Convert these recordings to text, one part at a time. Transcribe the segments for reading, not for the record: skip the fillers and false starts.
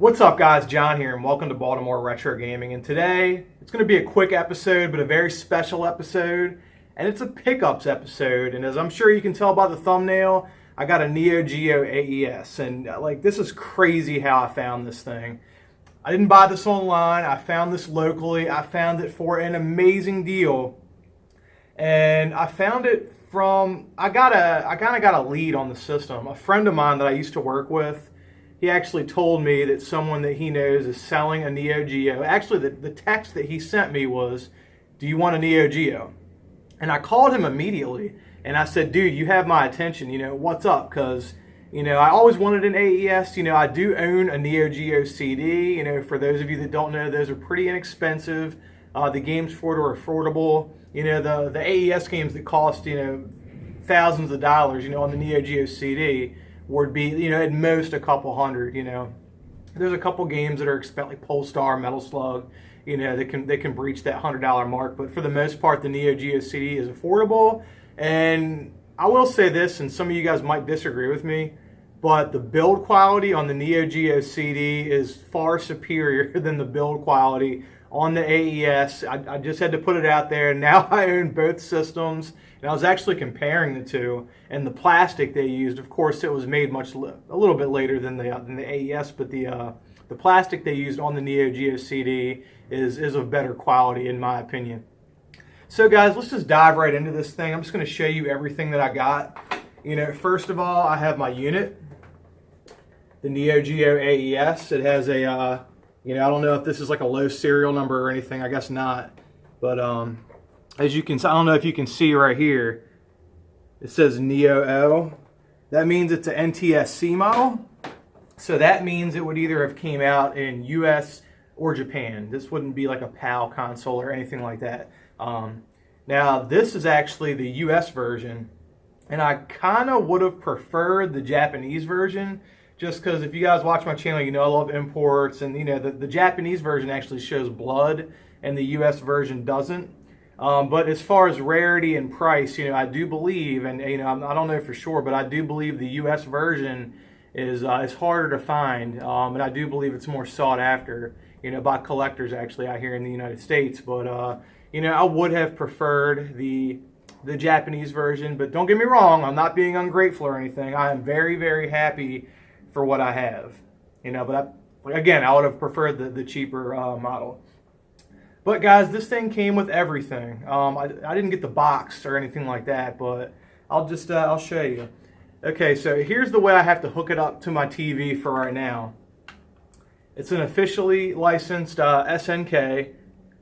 What's up guys, John here and welcome to Baltimore Retro Gaming, and today it's going to be a quick episode but a very special episode, and it's a pickups episode. And as I'm sure you can tell by the thumbnail, I got a NEO GEO AES, and this is crazy how I found this thing. I didn't buy this online, I found this locally. I found it for an amazing deal, and I found it from, I kind of got a lead on the system. A friend of mine that I used to work with, he actually told me that someone that he knows is selling a NEO GEO. Actually, the text that he sent me was, "Do you want a NEO GEO?" And I called him immediately, and I said, "Dude, you have my attention. What's up?" Because, I always wanted an AES. I do own a NEO GEO CD. For those of you that don't know, those are pretty inexpensive. The games for it are affordable. The AES games that cost, thousands of dollars, on the NEO GEO CD, would be, at most a couple hundred. There's a couple games that are expensive, like Polestar, Metal Slug, that can breach that $100 mark. But for the most part, the NEO GEO CD is affordable. And I will say this, and some of you guys might disagree with me, but the build quality on the NEO GEO CD is far superior than the build quality on the AES. I just had to put it out there. Now I own both systems, and I was actually comparing the two. And the plastic they used, of course, it was made a little bit later than the AES, but the plastic they used on the NEO GEO CD is of better quality, in my opinion. So guys, let's just dive right into this thing. I'm just going to show you everything that I got. First of all, I have my unit, the NEO GEO AES. It has a I don't know if this is like a low serial number or anything. I guess not. But as you can, I don't know if you can see right here, it says NEO O. That means it's an NTSC model. So that means it would either have came out in US or Japan. This wouldn't be like a PAL console or anything like that. Now this is actually the US version, and I kind of would have preferred the Japanese version, just because if you guys watch my channel, I love imports, and the Japanese version actually shows blood and the US version doesn't. But as far as rarity and price, I do believe, and I don't know for sure, but I do believe the US version is harder to find, and I do believe it's more sought after, by collectors actually out here in the United States. But I would have preferred the Japanese version. But don't get me wrong, I'm not being ungrateful or anything. I am very, very happy for what I have, but again, I would have preferred the cheaper model. But guys, this thing came with everything. I didn't get the box or anything like that, but I'll show you. Okay, so here's the way I have to hook it up to my TV for right now. It's an officially licensed SNK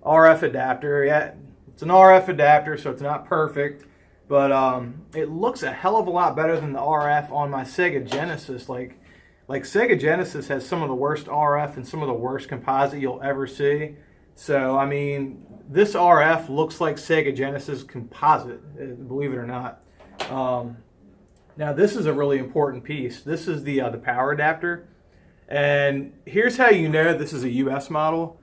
RF adapter. Yeah, it's an RF adapter, so it's not perfect, but it looks a hell of a lot better than the RF on my Sega Genesis. Like Sega Genesis has some of the worst RF and some of the worst composite you'll ever see. So, I mean, this RF looks like Sega Genesis composite, believe it or not. Now, this is a really important piece. This is the power adapter. And here's how you know this is a US model.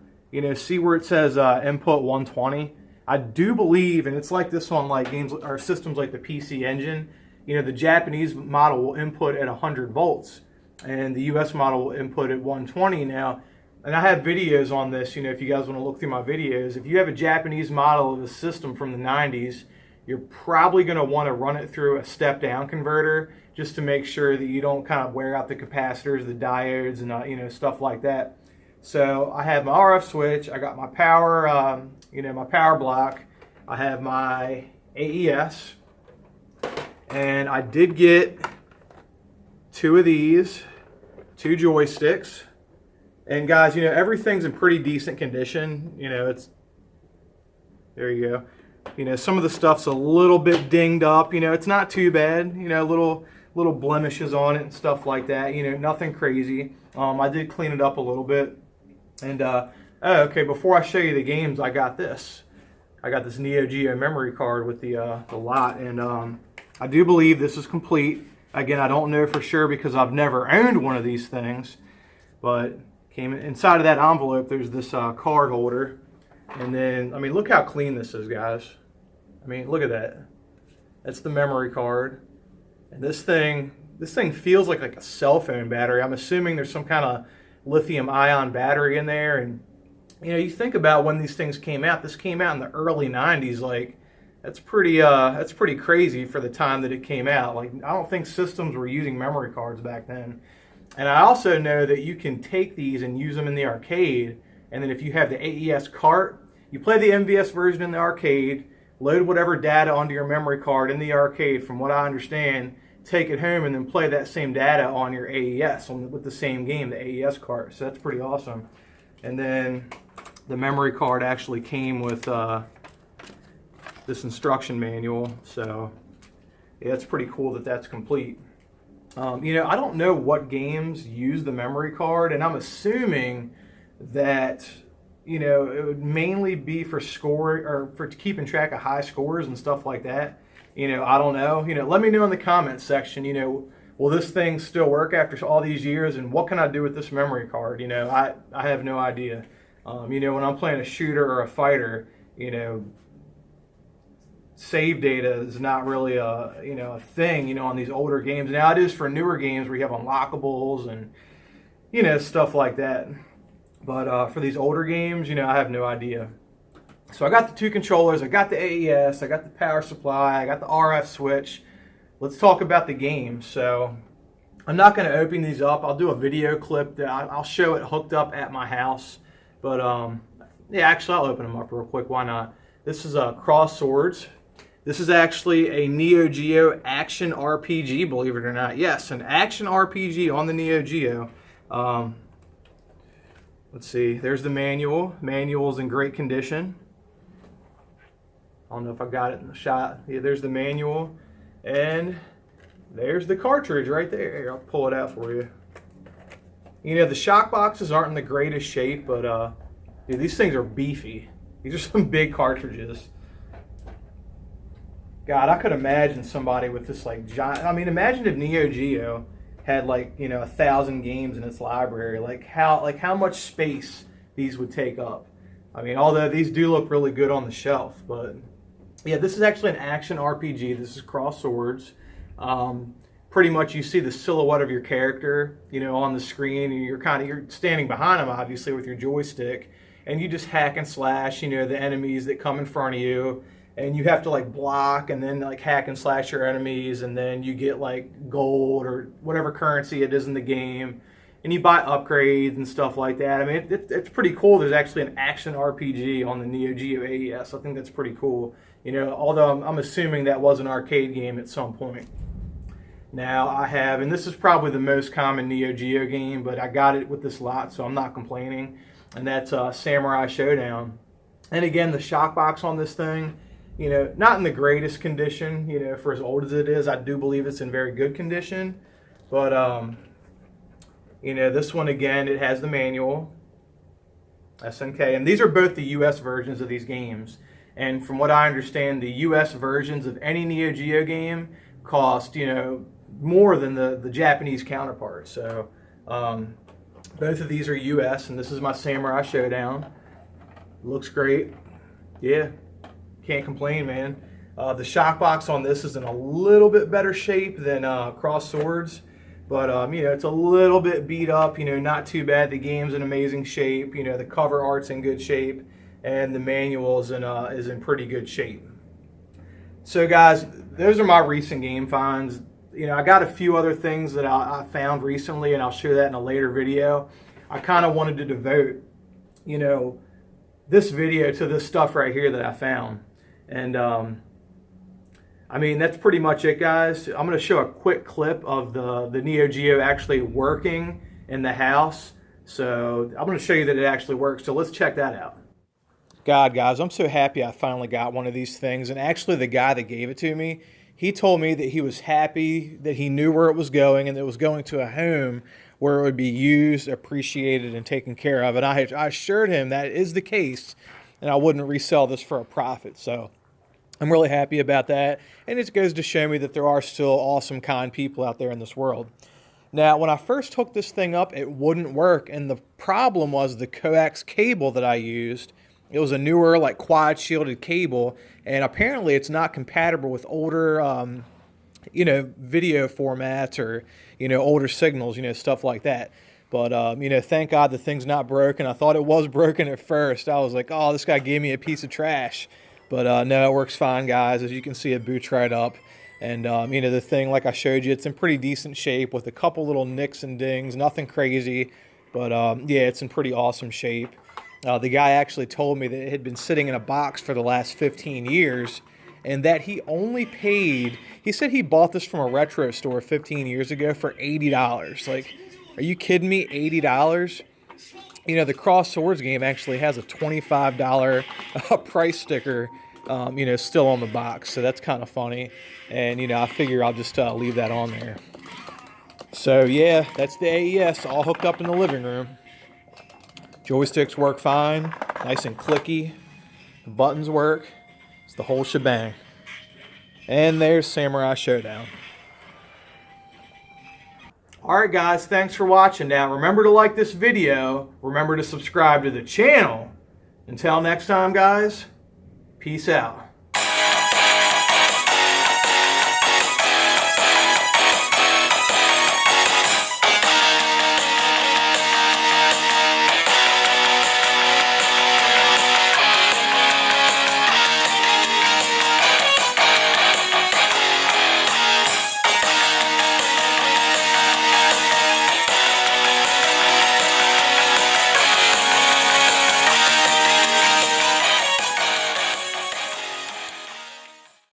See where it says input 120? I do believe, and it's like this on like games or systems like the PC Engine, the Japanese model will input at 100 volts. And the US model will input at 120 now. And I have videos on this, if you guys want to look through my videos. If you have a Japanese model of a system from the 90s, you're probably going to want to run it through a step-down converter just to make sure that you don't kind of wear out the capacitors, the diodes, and stuff like that. So I have my RF switch, I got my power, my power block, I have my AES, and I did get two of these, two joysticks. And guys, everything's in pretty decent condition. There you go. Some of the stuff's a little bit dinged up. It's not too bad. Little blemishes on it and stuff like that. Nothing crazy. I did clean it up a little bit. And okay, before I show you the games, I got this. I got this NEO GEO memory card with the lot, and I do believe this is complete. Again, I don't know for sure because I've never owned one of these things, but came inside of that envelope. There's this card holder, and then look how clean this is, guys. Look at that. That's the memory card, and this thing feels like a cell phone battery. I'm assuming there's some kind of lithium-ion battery in there. And you know, you think about when these things came out. This came out in the early 90s. Like, that's pretty crazy for the time that it came out. Like, I don't think systems were using memory cards back then. And I also know that you can take these and use them in the arcade. And then if you have the AES cart, you play the MVS version in the arcade, load whatever data onto your memory card in the arcade, from what I understand, take it home and then play that same data on your AES with the same game, the AES cart. So that's pretty awesome. And then the memory card actually came with this instruction manual. So yeah, it's pretty cool that that's complete. You know, I don't know what games use the memory card, and I'm assuming that, you know, it would mainly be for score or for keeping track of high scores and stuff like that. You know, I don't know. You know, let me know in the comments section, you know, will this thing still work after all these years, and what can I do with this memory card? You know, I have no idea. You know, when I'm playing a shooter or a fighter, you know, save data is not really a thing, you know, on these older games. Now it is for newer games where you have unlockables and, you know, stuff like that. But for these older games, you know, I have no idea. So I got the two controllers, I got the AES, I got the power supply, I got the RF switch. Let's talk about the game. So I'm not going to open these up. I'll do a video clip that I'll show it hooked up at my house. But yeah, actually I'll open them up real quick. Why not? This is Cross Swords. This is actually a NEO Geo action RPG, believe it or not. Yes, an action RPG on the NEO Geo. Let's see, there's the manual. Manual's in great condition. I don't know if I got it in the shot. Yeah, there's the manual. And there's the cartridge right there. Here, I'll pull it out for you. You know, the shock boxes aren't in the greatest shape, but dude, these things are beefy. These are some big cartridges. God, I could imagine somebody with this like giant. I mean, imagine if NEO Geo had like, you know, 1,000 games in its library. Like how much space these would take up. I mean, although these do look really good on the shelf, but yeah, this is actually an action RPG. This is Cross Swords. Pretty much you see the silhouette of your character, you know, on the screen, and you're standing behind them, obviously, with your joystick, and you just hack and slash, you know, the enemies that come in front of you, and you have to like block and then like hack and slash your enemies, and then you get like gold or whatever currency it is in the game, and you buy upgrades and stuff like that. I mean, it's pretty cool. There's actually an action RPG on the NEO Geo AES. I think that's pretty cool. You know, although I'm assuming that was an arcade game at some point. Now I have, and this is probably the most common NEO Geo game, but I got it with this lot, so I'm not complaining. And that's Samurai Showdown. And again, the shock box on this thing, you know, not in the greatest condition, you know, for as old as it is. I do believe it's in very good condition. But, you know, this one, again, it has the manual, SNK. And these are both the US versions of these games. And from what I understand, the US versions of any NEO Geo game cost, you know, more than the Japanese counterpart. So both of these are US, and this is my Samurai Showdown. Looks great. Yeah, can't complain, man. The shock box on this is in a little bit better shape than Cross Swords, but you know, it's a little bit beat up. You know, not too bad. The game's in amazing shape. You know, the cover art's in good shape, and the manual is in pretty good shape. So guys, those are my recent game finds. You know, I got a few other things that I found recently, and I'll show that in a later video. I kind of wanted to devote, you know, this video to this stuff right here that I found. And I mean, that's pretty much it, guys. I'm going to show a quick clip of the NEO Geo actually working in the house. So I'm going to show you that it actually works. So let's check that out. God, guys, I'm so happy I finally got one of these things. And actually, the guy that gave it to me, he told me that he was happy that he knew where it was going, and it was going to a home where it would be used, appreciated, and taken care of. And I assured him that is the case, and I wouldn't resell this for a profit. So I'm really happy about that. And it goes to show me that there are still awesome, kind people out there in this world. Now, when I first hooked this thing up, it wouldn't work. And the problem was the coax cable that I used. It was a newer, like, quad shielded cable, and apparently it's not compatible with older, you know, video formats or, you know, older signals, you know, stuff like that. But, you know, thank God the thing's not broken. I thought it was broken at first. I was like, oh, this guy gave me a piece of trash. But no, it works fine, guys. As you can see, it boots right up. And, you know, the thing, like I showed you, it's in pretty decent shape with a couple little nicks and dings. Nothing crazy. But, yeah, it's in pretty awesome shape. The guy actually told me that it had been sitting in a box for the last 15 years. And that he only paid, he said he bought this from a retro store 15 years ago for $80. Like, are you kidding me? $80? You know, the Cross Swords game actually has a $25 price sticker, you know, still on the box. So that's kind of funny. And, you know, I figure I'll just leave that on there. So, yeah, that's the AES all hooked up in the living room. Joysticks work fine, nice and clicky. The buttons work. It's the whole shebang. And there's Samurai Showdown. Alright guys, thanks for watching. Now remember to like this video. Remember to subscribe to the channel. Until next time guys, peace out.